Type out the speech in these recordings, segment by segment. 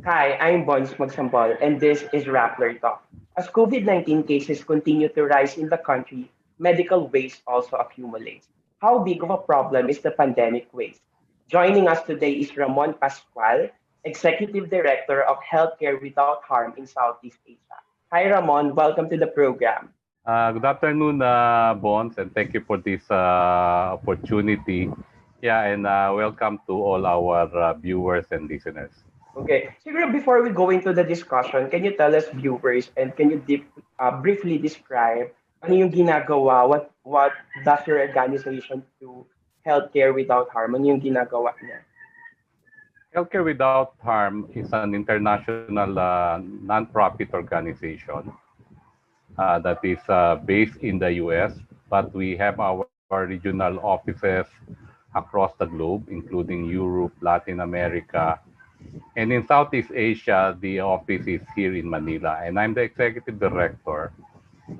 Hi, I'm Bons Magsampal, and this is Rappler Talk. As COVID-19 cases continue to rise in the country, medical waste also accumulates. How big of a problem is the pandemic waste? Joining us today is Ramon Pascual, Executive Director of Healthcare Without Harm in Southeast Asia. Hi, Ramon. Welcome to the program. Good afternoon, Bonds, and thank you for this opportunity. Yeah, and welcome to all our viewers and listeners. Okay. Siguro before we go into the discussion, can you tell us viewers and can you briefly describe ano yung ginagawa? What does your organization do healthcare without harm? Ano yung ginagawa niya? Healthcare Without Harm is an international non-profit organization that is based in the US, but we have our regional offices across the globe, including Europe, Latin America, and in Southeast Asia, the office is here in Manila, and I'm the executive director.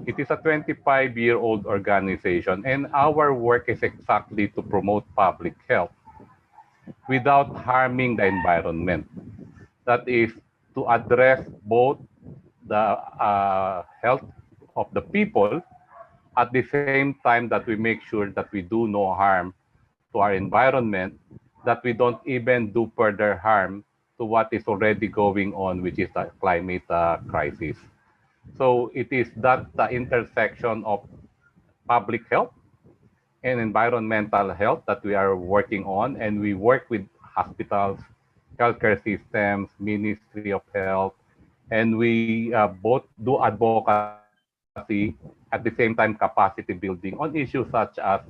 It is a 25-year-old organization, and our work is exactly to promote public health without harming the environment. That is to address both the health of the people at the same time that we make sure that we do no harm to our environment, that we don't even do further harm to what is already going on, which is the climate crisis. So it is that the intersection of public health and environmental health that we are working on, and we work with hospitals, healthcare systems, Ministry of Health, and we both do advocacy at the same time capacity building on issues such as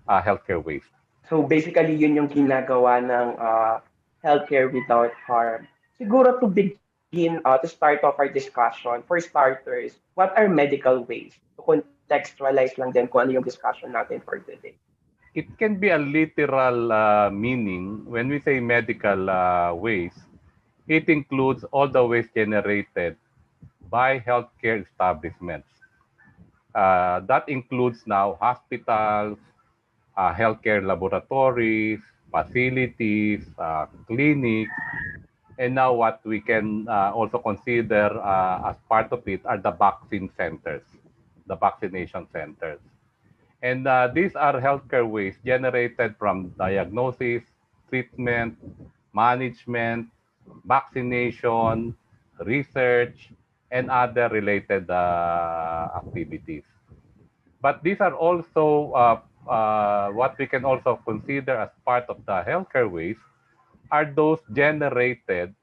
healthcare waste. So basically, yun yung ginagawa ng healthcare without harm. Siguro to start off our discussion, for starters, what are medical waste? To contextualize lang din kung ano yung discussion natin for today. It can be a literal meaning. When we say medical waste, it includes all the waste generated by healthcare establishments. That includes now hospitals, healthcare laboratories, facilities, clinics, and now what we can also consider as part of it are the vaccine centers, the vaccination centers. And these are healthcare waste generated from diagnosis, treatment, management, vaccination, research, and other related activities. But these are also what we can also consider as part of the healthcare waste are those generated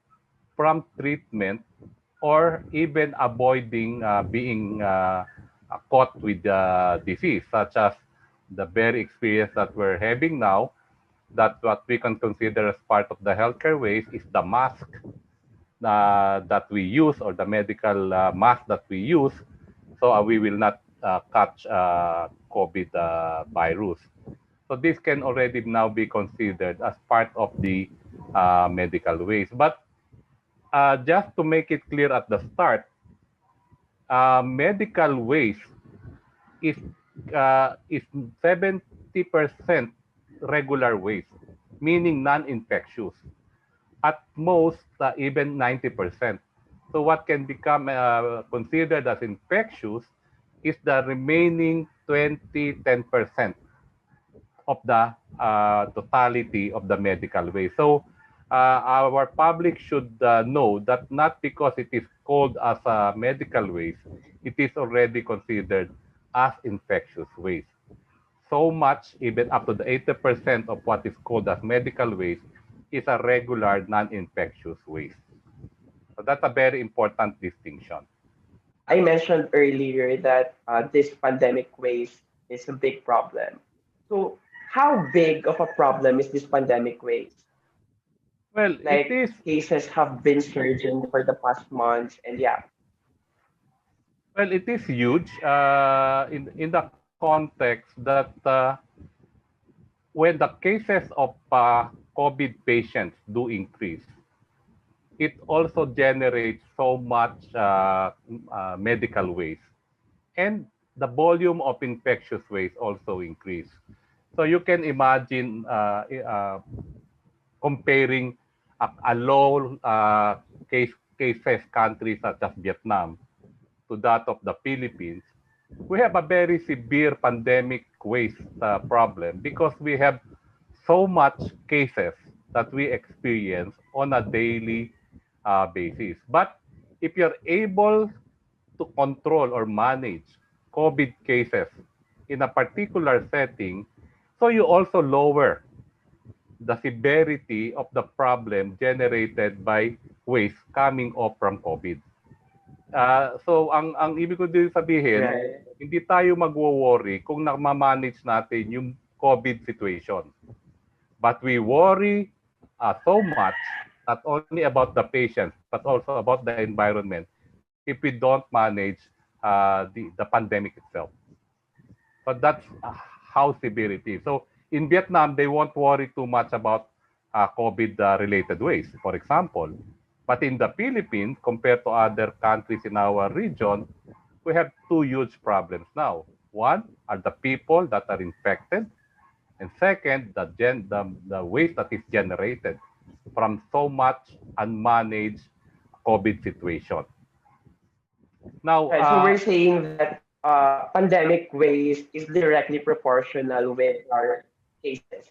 from treatment or even avoiding being caught with the disease, such as the very experience that we're having now, that what we can consider as part of the healthcare waste is the mask that we use, or the medical mask that we use, so we will not catch COVID virus. So this can already now be considered as part of the medical waste. But just to make it clear at the start, medical waste is 70% regular waste, meaning non-infectious. At most, even 90%. So what can become considered as infectious is the remaining 10% of the totality of the medical waste. So our public should know that not because it is called as a medical waste, it is already considered as infectious waste. So much, even up to the 80% of what is called as medical waste is a regular non-infectious waste. So that's a very important distinction. I mentioned earlier that this pandemic waste is a big problem. So how big of a problem is this pandemic waste? Well, it Like is cases have been surging for the past months, and yeah. huge in the context that when the cases of COVID patients do increase, it also generates so much medical waste, and the volume of infectious waste also increase. So you can imagine comparing a low cases country such as Vietnam to that of the Philippines, we have a very severe pandemic waste problem because we have so much cases that we experience on a daily basis. But if you're able to control or manage COVID cases in a particular setting, so you also lower the severity of the problem generated by waste coming off from COVID. So ang ibig ko din sabihin, Right. hindi tayo magwo-worry kung na-manage natin yung COVID situation. But we worry so much, not only about the patients, but also about the environment if we don't manage the pandemic itself. So that's how severe it is. So in Vietnam, they won't worry too much about COVID-related waste, for example. But in the Philippines, compared to other countries in our region, we have two huge problems now. One are the people that are infected, and second, the waste that is generated from so much unmanaged COVID situation. Now, Right. So we're saying that pandemic waste is directly proportional with our cases.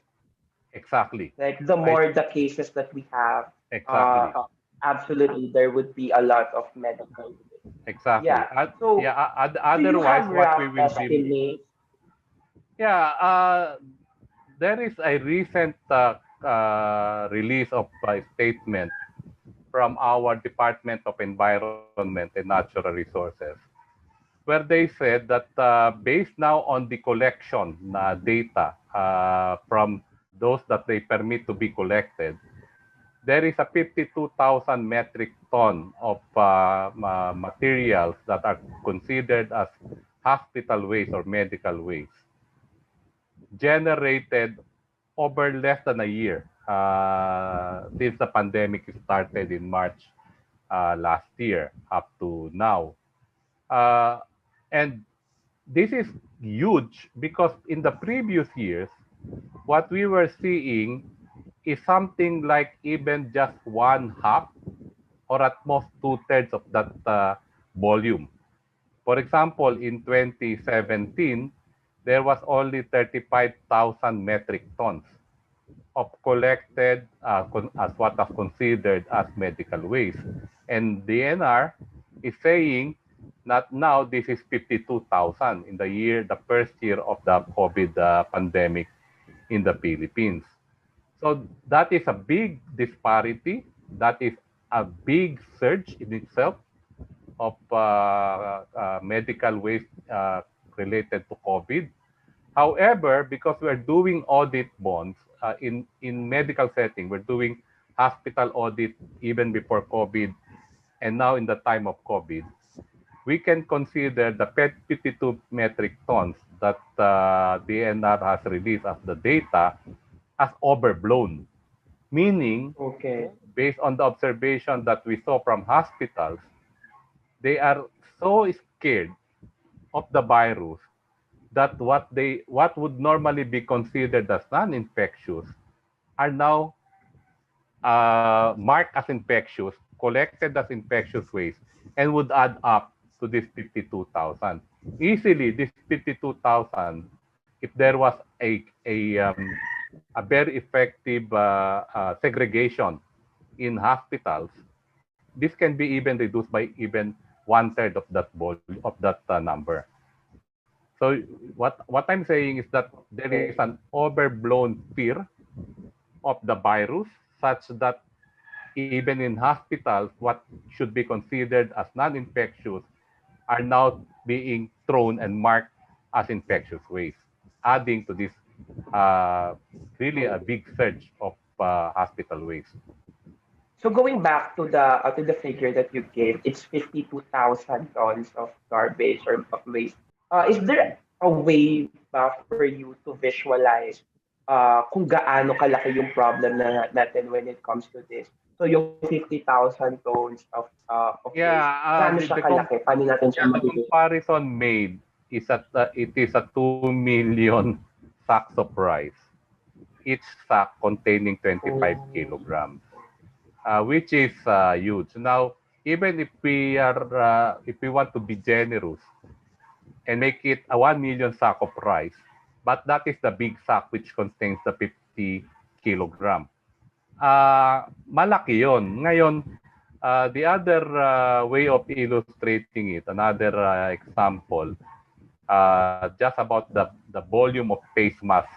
exactly, Like the right? more the cases that we have, Exactly, absolutely there would be a lot of medical waste. exactly. Yeah. So Yeah, do you otherwise, have what we rough will be, estimates? yeah, there is a recent release of a statement from our Department of Environment and Natural Resources, where they said that based now on the collection data from those that they permit to be collected, there is a 52,000 metric ton of materials that are considered as hospital waste or medical waste generated over less than a year since the pandemic started in March last year up to now. Uh, and this is huge because in the previous years, what we were seeing is something like even just one half or at most two-thirds of that volume. For example, in 2017, there was only 35,000 metric tons of collected as what is considered as medical waste. And DNR is saying that now this is 52,000 in the first year of the COVID pandemic in the Philippines. So that is a big disparity. That is a big surge in itself of medical waste related to COVID. However, because we're doing audit bonds in medical setting, we're doing hospital audit even before COVID and now in the time of COVID, we can consider the 52 metric tons that the NR has released as the data as overblown, meaning Okay. based on the observation that we saw from hospitals, they are so scared of the virus that what would normally be considered as non-infectious are now marked as infectious, collected as infectious waste, and would add up to this 52,000. Easily, this 52,000, if there was a very effective segregation in hospitals, this can be even reduced by even one-third of that number. So what I'm saying is that there is an overblown fear of the virus such that even in hospitals, what should be considered as non-infectious are now being thrown and marked as infectious waste, adding to this really a big surge of hospital waste. So going back to the figure that you gave, it's 52,000 tons of garbage or of waste. Is there a way for you to visualize kung gaano kalaki yung problem natin when it comes to this? So yung 50,000 tons of Yeah, waste, gaano siya kalaki? Paano natin siya the mabibigay? comparison made is that it is a 2 million sacks of rice, each sack containing 25 kilograms. which is huge. Now, even if we want to be generous and make it a 1 million sack of rice, but that is the big sack which contains the 50 kilogram. Malaki yon. Ngayon, the other way of illustrating it, another example, just about the volume of face mask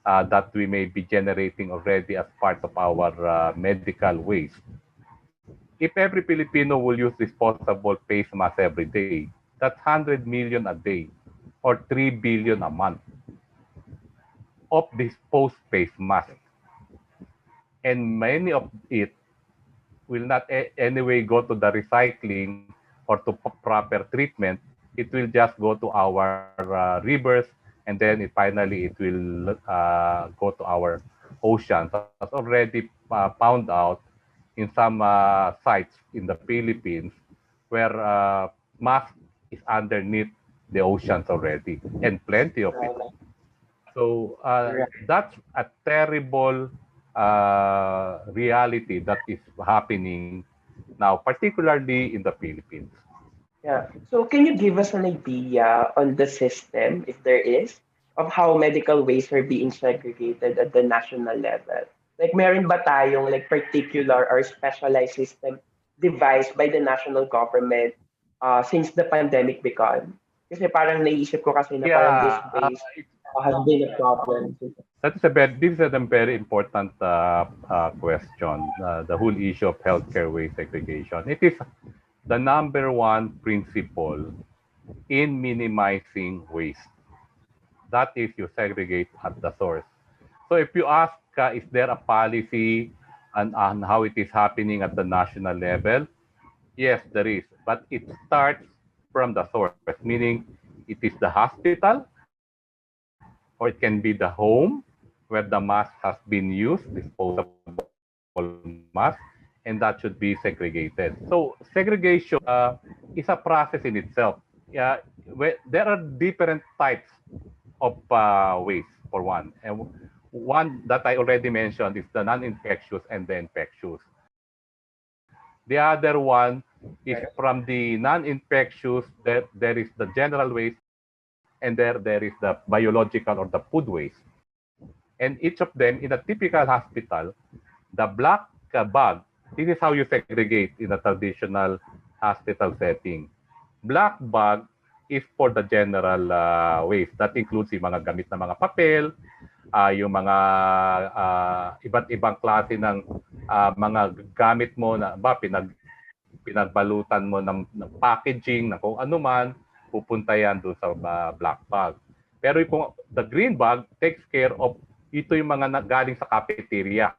that we may be generating already as part of our medical waste. If every Filipino will use disposable face mask every day, that's 100 million a day or 3 billion a month of disposed face mask. And many of it will not anyway go to the recycling or to proper treatment. It will just go to our rivers, and then finally it will go to our oceans. As already found out in some sites in the Philippines where mass is underneath the oceans already, and plenty of it. Right. So Right. that's a terrible reality that is happening now, particularly in the Philippines. Yeah. So can you give us an idea on the system, if there is, of how medical waste are being segregated at the national level? Like meron ba tayong like particular or specialized system devised by the national government since the pandemic began? Kasi parang naisip ko kasi na parang this Yeah, waste has been a problem. this is a very important question. The whole issue of healthcare waste segregation. It is the number one principle in minimizing waste. That is, you segregate at the source. So if you ask, is there a policy on how it is happening at the national level? Yes, there is. But it starts from the source, meaning it is the hospital or it can be the home where the mask has been used, disposable mask, and that should be segregated. So segregation is a process in itself. Yeah, there are different types of waste, for one. And one that I already mentioned is the non-infectious and the infectious. The other one is from the non-infectious, there is the general waste, and there is the biological or the food waste. And each of them, in a typical hospital, the black bag, this is how you segregate in a traditional hospital setting. Black bag is for the general waste. That includes yung mga gamit na mga papel, yung mga iba't ibang klase ng mga gamit mo na pinagbalutan mo ng packaging, na kung ano man, pupunta yan doon sa black bag. Pero kung the green bag takes care of ito yung mga galing sa cafeteria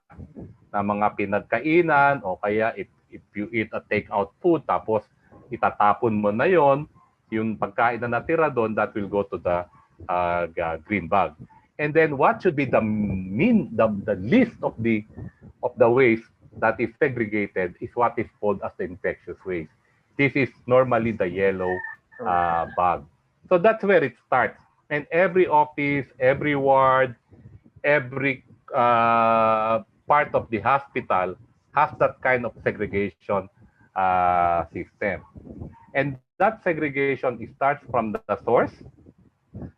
na mga pinagkainan, o kaya if you eat a take-out food tapos itatapon mo na yon, yung pagkain na natira doon, that will go to the green bag. And then what should be the list of the waste that is segregated is what is called as the infectious waste. This is normally the yellow bag. So that's where it starts. And every office, every ward, every part of the hospital has that kind of segregation system. And that segregation, it starts from the source,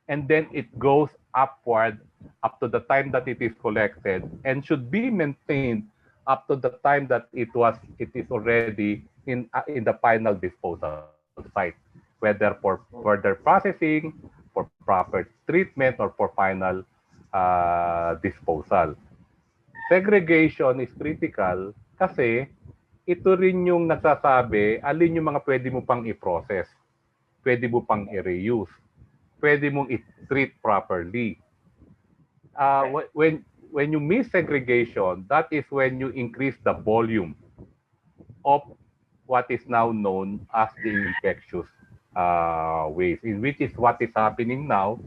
and then it goes upward up to the time that it is collected, and should be maintained up to the time that it is already in the final disposal site, whether for further processing, for proper treatment, or for final disposal. Segregation is critical kasi ito rin yung nagsasabi alin yung mga pwede mo pang i-process, pwede mo pang i-reuse, pwede mong i-treat properly. When you miss segregation, that is when you increase the volume of what is now known as the infectious waste, in which is what is happening now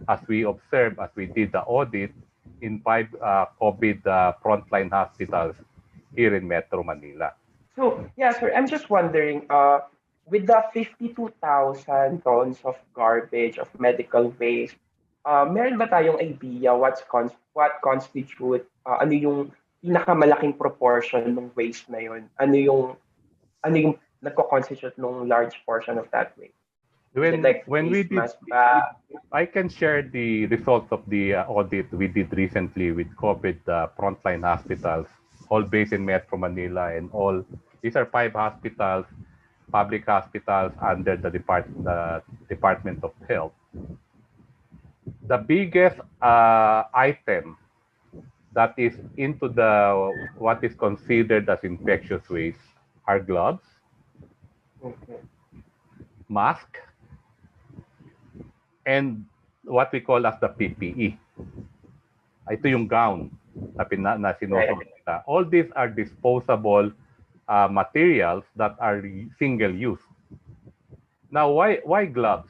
as we observe, as we did the audit in 5 COVID frontline hospitals here in Metro Manila. So, yeah, sir, I'm just wondering, with the 52,000 tons of garbage, of medical waste, meron ba tayong idea what constitute, ano yung pinakamalaking proportion ng waste na yun? Ano yung nagko-constitute ng large portion of that waste? Is it like When we face did, mask bag? I can share the results of the audit we did recently with COVID frontline hospitals, all based in Metro Manila, and all these are 5 hospitals, public hospitals under the Department of Health. The biggest item that is into the what is considered as infectious waste are gloves, Okay. mask, and what we call as the PPE. Ito yung gown na Right. sinusuot nila. All these are disposable materials that are single use. Now, why gloves?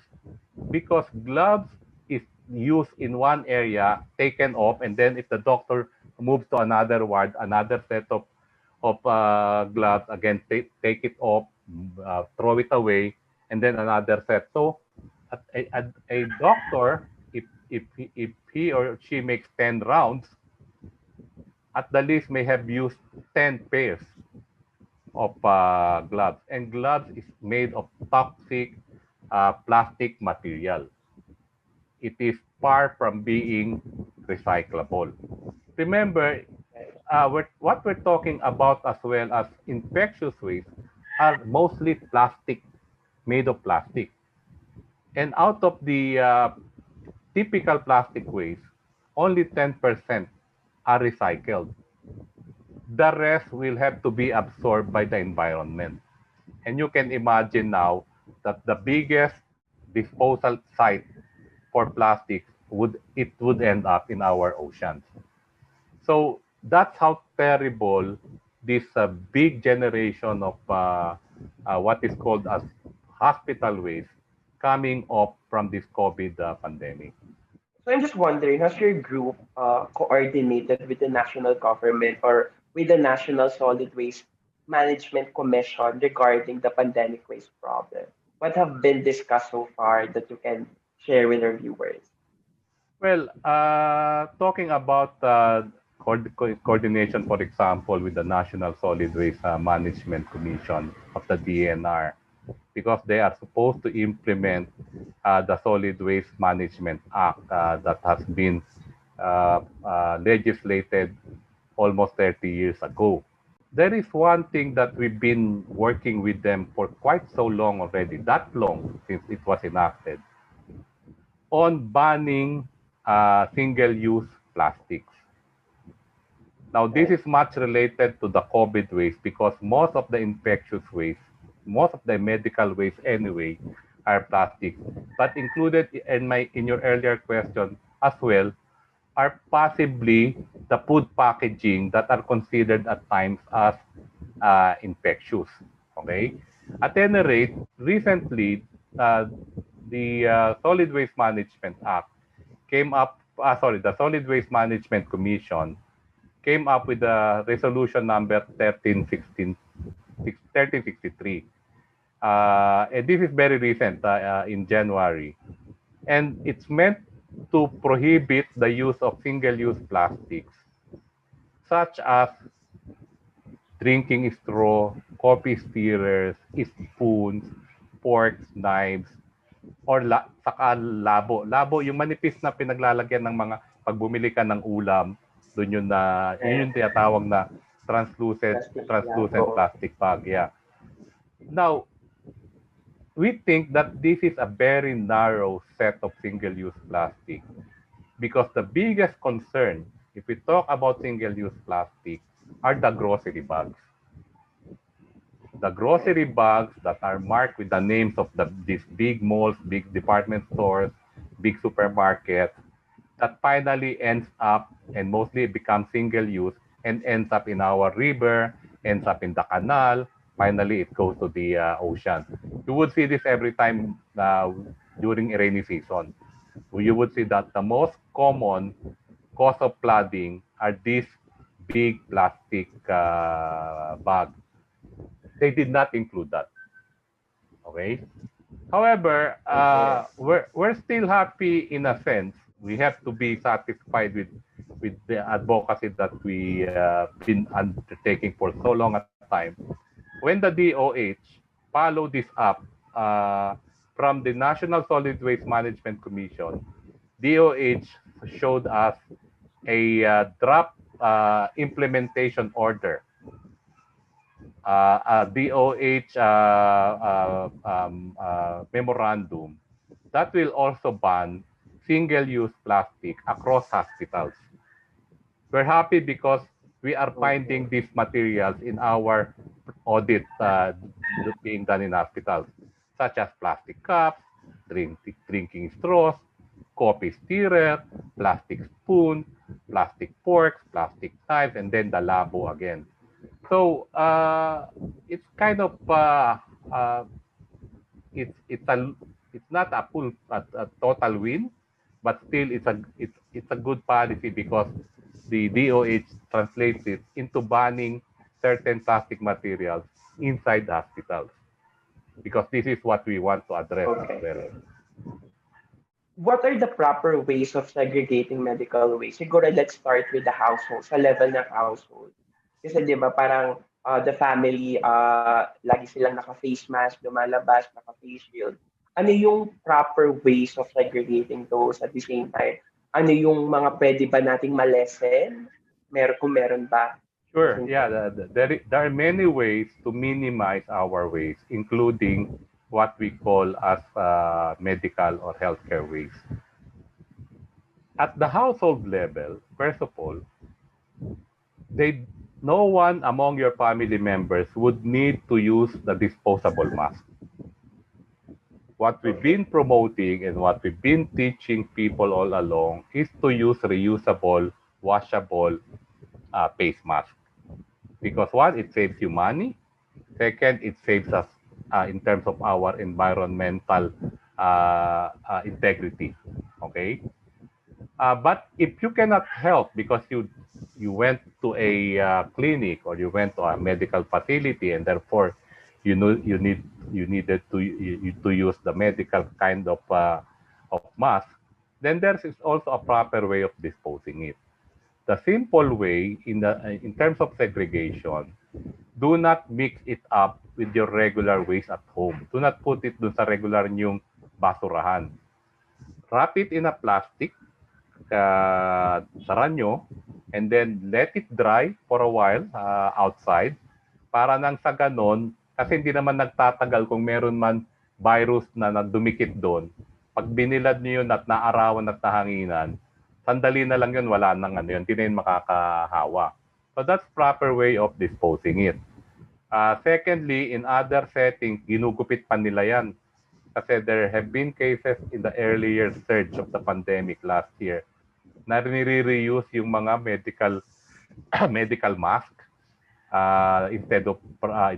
Because gloves is used in one area, taken off, and then if the doctor moves to another ward, another set of gloves, again, take it off, throw it away, and then another set. So, a doctor, if he or she makes 10 rounds, at the least may have used 10 pairs of gloves. And gloves is made of toxic plastic material. It is far from being recyclable. Remember, what we're talking about as well as infectious waste are mostly plastic, made of plastic. And out of the typical plastic waste, only 10% are recycled. The rest will have to be absorbed by the environment. And you can imagine now that the biggest disposal site for plastic would end up in our oceans. So that's how terrible this big generation of what is called as hospital waste coming up from this COVID pandemic. So I'm just wondering, has your group coordinated with the national government or with the National Solid Waste Management Commission regarding the pandemic waste problem? What have been discussed so far that you can share with our viewers? Well, talking about coordination, for example, with the National Solid Waste Management Commission of the DNR, because they are supposed to implement the Solid Waste Management Act that has been legislated almost 30 years ago. There is one thing that we've been working with them for quite so long already, that long since it was enacted, on banning single-use plastics. Now, this Right. is much related to the COVID waste because most of the infectious waste, most of the medical waste anyway, are plastic. But included in your earlier question as well are possibly the food packaging that are considered at times as infectious. Okay? At any rate, recently, the Solid Waste Management Act came up, the Solid Waste Management Commission came up with a resolution number 1363. And this is very recent, in January. And it's meant to prohibit the use of single-use plastics, such as drinking straw, coffee stirrers, spoons, forks, knives, or saka labo. Labo, yung manipis na pinaglalagyan ng mga pag bumili ka ng ulam, yun Right. yung tinatawag na Plastic translucent labo. plastic bag. Yeah. Now, we think that this is a very narrow set of single-use plastic because the biggest concern, if we talk about single-use plastic, are the grocery bags. The Right. grocery bags that are marked with the names of these big malls, big department stores, big supermarkets, that finally ends up and mostly becomes single-use and ends up in our river, ends up in the canal, finally it goes to the ocean. You would see this every time during rainy season. You would see that the most common cause of flooding are these big plastic bags. They did not include that. Okay. However, Okay. we're still happy in a sense we have to be satisfied with the advocacy that we been undertaking for so long a time. When the DOH follow this up from the National Solid Waste Management Commission, DOH showed us a draft implementation order, a DOH memorandum that will also ban single-use plastic across hospitals. We're happy because we are finding Okay. these materials in our audit being done in hospitals, such as plastic cups, drinking straws, coffee stirrer, plastic spoon, plastic forks, plastic knives, and then the labo again. So it's kind of uh, it's a it's not a full a total win, but still it's a good policy because the DOH translates it into banning certain plastic materials inside hospitals because this is what we want to address as Okay. well. What are the proper ways of segregating medical waste? Siguro let's start with the household, sa level ng household. Kasi 'di ba parang the family lagi silang naka-face mask, lumalabas, naka-face shield. Ano yung proper ways of segregating those at the same time? Ano yung mga pwede ba nating ma-lessen? Meron kung meron ba at the Sure, same yeah, time? there are many ways to minimize our waste, including what we call as medical or healthcare waste. At the household level, first of all, they no one among your family members would need to use the disposable mask. What we've Okay. been promoting and what we've been teaching people all along is to use reusable, washable face mask. Because one, it saves you money. Second, it saves us in terms of our environmental integrity. Okay? But if you cannot help because you went to a clinic or you went to a medical facility and therefore you needed to use the medical kind of mask, then there is also a proper way of disposing it. The simple way in terms of segregation, do not mix it up with your regular waste at home. Do not put it dun sa regular nyong basurahan. Wrap it in a plastic sara nyo, and then let it dry for a while outside para nang sa ganon, kasi hindi naman nagtatagal kung meron man virus na dumikit doon. Pag binilad nyo yun at naarawan at nahanginan, sandali na lang yun, wala nang ano yun, hindi na yun makakahawa. So that's proper way of disposing it. Secondly, in other settings, ginugupit pa nila yan. Kasi there have been cases in the earlier surge of the pandemic last year na nire-reuse yung mga medical mask instead of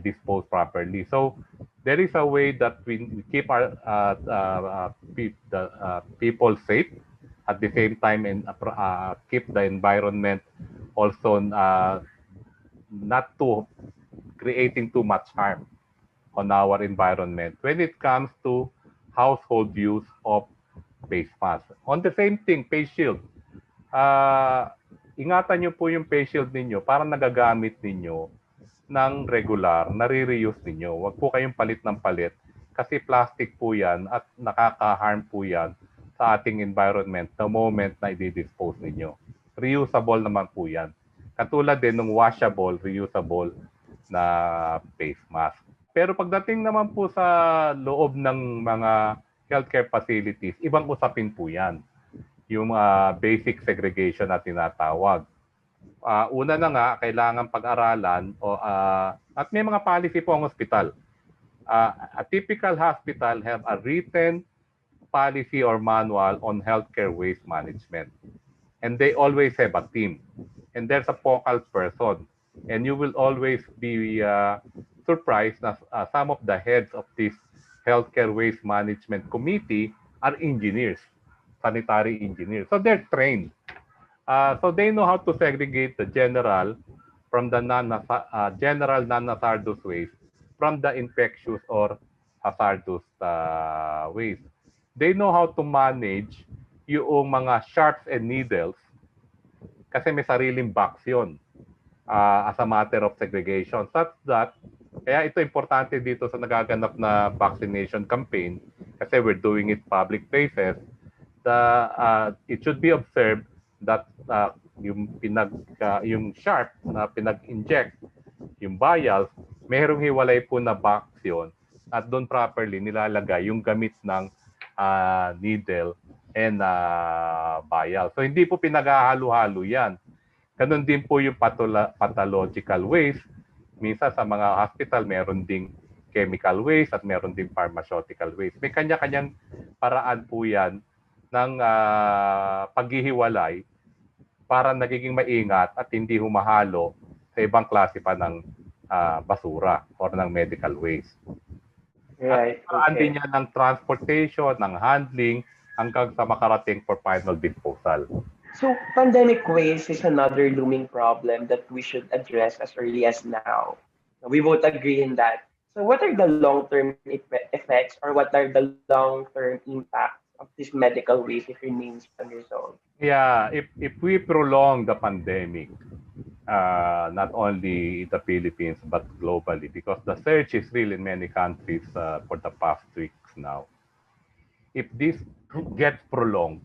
disposed properly. So there is a way that we keep our people safe at the same time and keep the environment also not too creating too much harm on our environment when it comes to household use of face mask. On the same thing, face shield. Ingatan nyo po yung face shield ninyo para nagagamit ninyo ng regular, nare-reuse ninyo. Huwag po kayong palit ng palit kasi plastic po yan at nakaka-harm po yan sa ating environment the moment na i-dispose ninyo. Reusable naman po yan. Katulad din ng washable, reusable na face mask. Pero pagdating naman po sa loob ng mga healthcare facilities, ibang usapin po yan. Yung basic segregation na tinatawag. Una na nga, kailangan pag-aralan at may mga policy po ang hospital. A typical hospital have a written policy or manual on healthcare waste management. And they always have a team. And there's a focal person. And you will always be surprised na some of the heads of this healthcare waste management committee are engineers, sanitary engineers. So they're trained. So they know how to segregate the general from the general non-hazardous waste from the infectious or hazardous waste. They know how to manage yung mga sharps and needles kasi may sariling box yun as a matter of segregation. Such that, kaya ito importante dito sa nagaganap na vaccination campaign kasi we're doing it public places. It should be observed that yung sharp na pinag-inject, yung vials, mayroong hiwalay po na box yun at doon properly nilalagay yung gamit ng needle and vial. So hindi po pinaghahalo-halo yan. Ganun din po yung pathological waste. Minsan sa mga hospital, meron ding chemical waste at meron ding pharmaceutical waste. May kanya-kanyang paraan po yan ng paghihiwalay para nagiging maingat at hindi humahalo sa ibang klase pa ng basura or ng medical waste. At Right. paraan din Okay. yan ng transportation, ng handling, hanggang sa makarating for final disposal. So, pandemic waste is another looming problem that we should address as early as now. We both agree in that. So, what are the long-term effects or what are the long-term impacts of this medical waste if remains unresolved? Yeah, if we prolong the pandemic, not only in the Philippines but globally, because the surge is real in many countries for the past weeks now. If this gets prolonged,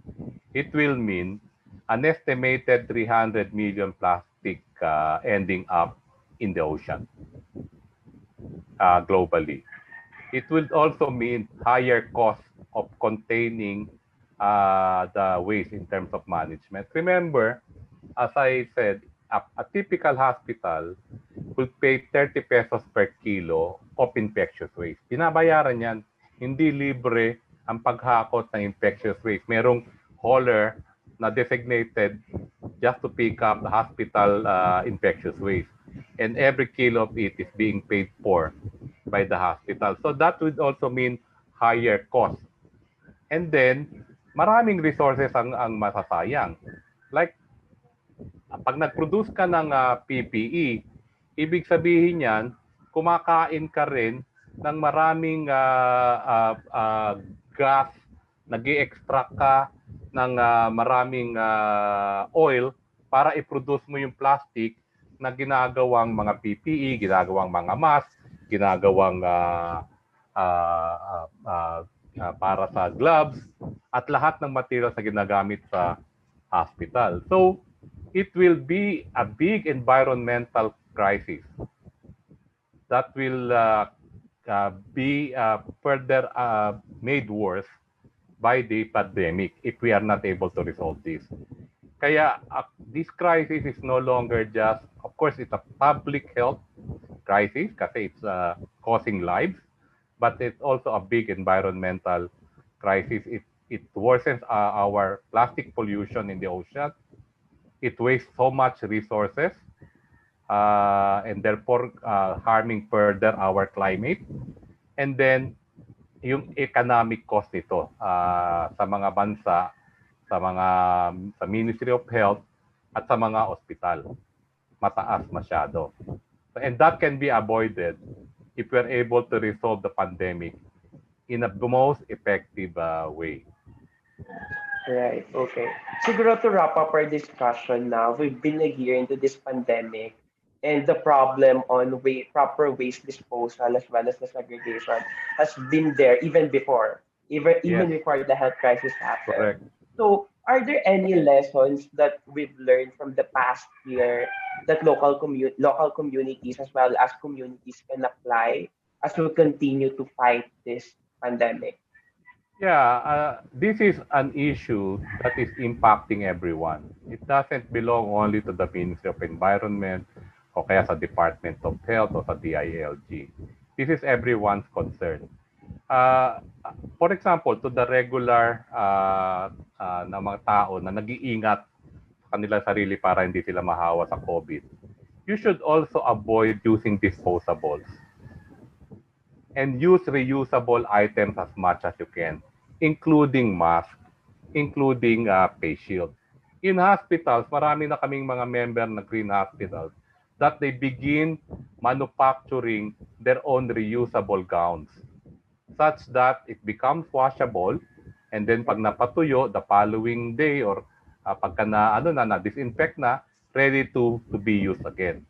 it will mean an estimated 300 million plastic ending up in the ocean globally. It will also mean higher cost of containing the waste in terms of management. Remember, as I said, a typical hospital will pay 30 pesos per kilo of infectious waste. Binabayaran yan. Hindi libre ang paghakot ng infectious waste. Merong hauler na designated just to pick up the hospital infectious waste. And every kilo of it is being paid for by the hospital. So that would also mean higher cost. And then, maraming resources ang masasayang. Like, pag nag-produce ka ng PPE, ibig sabihin yan, kumakain ka rin ng maraming gas, nag-i-extract ka ng maraming oil para i-produce mo yung plastic na ginagawang mga PPE, ginagawang mga mask, ginagawang para sa gloves, at lahat ng materials na ginagamit sa hospital. So, it will be a big environmental crisis that will be further made worse by the pandemic if we are not able to resolve this. Kaya this crisis is no longer just, of course, it's a public health crisis kasi it's causing lives, but it's also a big environmental crisis. It worsens our plastic pollution in the ocean. It wastes so much resources and therefore harming further our climate. And then, yung economic cost nito sa mga bansa, sa Ministry of Health at sa mga ospital. Mataas masyado. And that can be avoided if we're able to resolve the pandemic in the most effective way. Right. Okay. Siguro to wrap up our discussion now, we've been a year into this pandemic and the problem on proper waste disposal as well as the segregation has been there even Yes, before the health crisis happened. correct. So, are there any lessons that we've learned from the past year that local communities as well as communities can apply as we continue to fight this pandemic? Yeah, this is an issue that is impacting everyone. It doesn't belong only to the Ministry of Environment o kaya sa Department of Health o sa DILG. This is everyone's concern. Uh, for example, to the regular na mga tao na nag-iingat sa kanilang sarili para hindi sila mahawa sa COVID, you should also avoid using disposables and use reusable items as much as you can, including mask, including face shield. In hospitals, marami na kaming mga member na green hospitals that they begin manufacturing their own reusable gowns such that it becomes washable And then pag napatuyo, the following day or pagka na, ano na disinfect na, ready to be used again.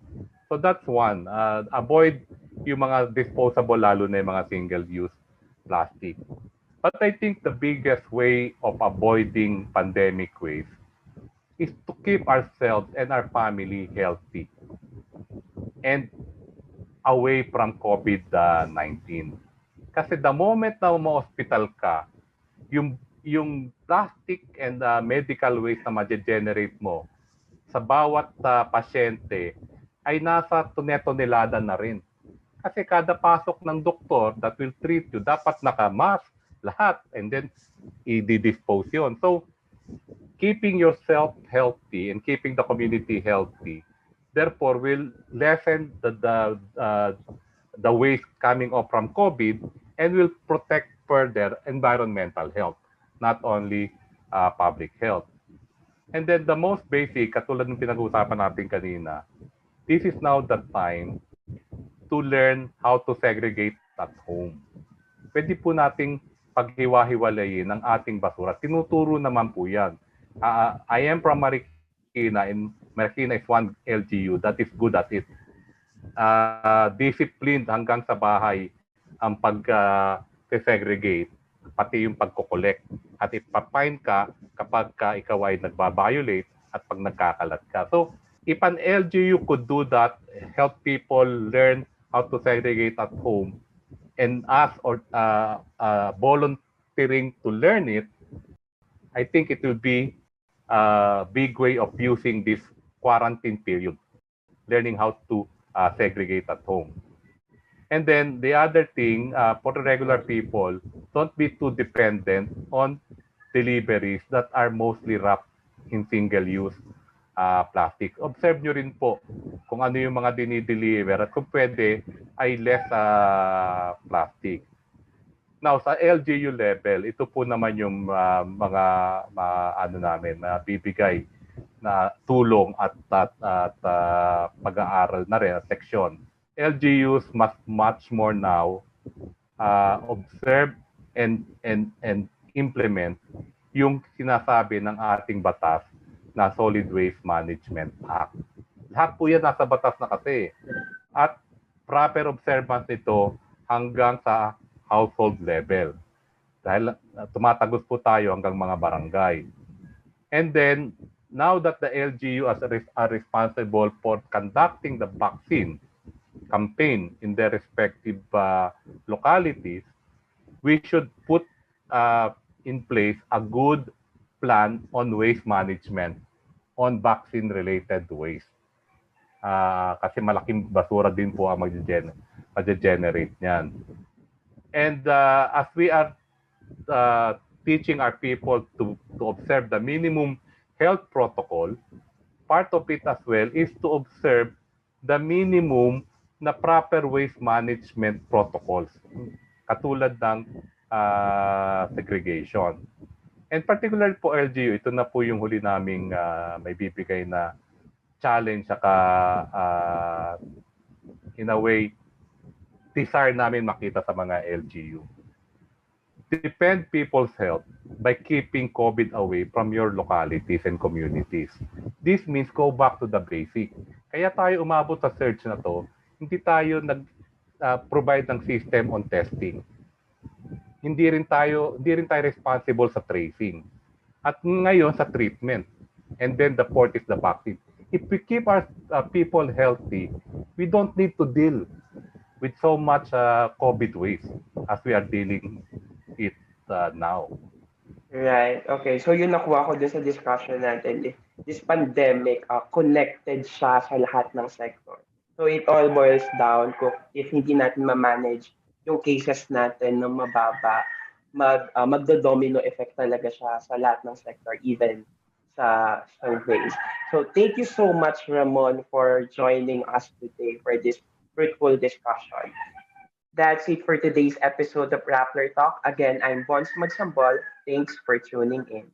So that's one. Avoid yung mga disposable, lalo na yung mga single-use plastic. But I think the biggest way of avoiding pandemic waste is to keep ourselves and our family healthy and away from COVID-19. Kasi the moment na ma-hospital ka, yung plastic and medical waste na ma-generate mo sa bawat pasyente ay nasa tonelada na rin. Kasi kada pasok ng doktor that will treat you, dapat naka-mask lahat and then i-dispose yun. So, keeping yourself healthy and keeping the community healthy, therefore, will lessen the waste coming off from COVID and will protect further environmental health, not only public health. And then the most basic, katulad ng pinag-uusapan natin kanina, this is now the time to learn how to segregate at home. Pwede po nating paghiwa-hiwalayin ang ating basura. Tinuturo naman po yan. I am from Marikina, and Marikina is one LGU that is good at it. Disciplined hanggang sa bahay ang pag-segregate, pati yung pagko-collect. At ipapine ka kapag ikaw ay nagbabiolate at pag nagkakalat ka. So, if an LGU could do that, help people learn how to segregate at home, and us or volunteering to learn it, I think it will be a big way of using this quarantine period, learning how to segregate at home. And then the other thing, for the regular people, don't be too dependent on deliveries that are mostly wrapped in single-use plastic. Observe nyo rin po kung ano yung mga dinideliver at kung pwede ay less plastic. Now, sa LGU level, ito po naman yung mga bibigay na tulong at pag-aaral na rin, section. LGUs must much more now observe and implement yung sinasabi ng ating batas na Solid Waste Management Act. Lahat po yan nasa batas na kasi. At proper observance nito hanggang sa household level. Dahil tumatagos po tayo hanggang mga barangay. And then, now that the LGU are responsible for conducting the vaccine campaign in their respective localities, we should put in place a good plan on waste management on vaccine-related waste. Kasi malaking basura din po ang mag-generate niyan. And as we are teaching our people to observe the minimum health protocol, part of it as well is to observe the minimum na proper waste management protocols, katulad ng segregation. And particularly po LGU, ito na po yung huli naming may bibigay na challenge saka in a way desire namin makita sa mga LGU. Defend people's health by keeping COVID away from your localities and communities. This means go back to the basic. Kaya tayo umabot sa search na to, hindi tayo nag-provide ng system on testing. Hindi rin tayo responsible sa tracing. At ngayon sa treatment. And then the fourth is the vaccine. If we keep our people healthy, we don't need to deal with so much COVID waste as we are dealing it now. Right. Okay. So yun nakuha ko dun sa discussion natin. This pandemic, connected siya sa lahat ng sector. So it all boils down kung if hindi natin ma-manage yung cases natin ng mababa, magdo-domino effect talaga siya sa lahat ng sector, even sa waste. So thank you so much, Ramon, for joining us today for this fruitful discussion. That's it for today's episode of Rappler Talk. Again, I'm Bons Magsambol. Thanks for tuning in.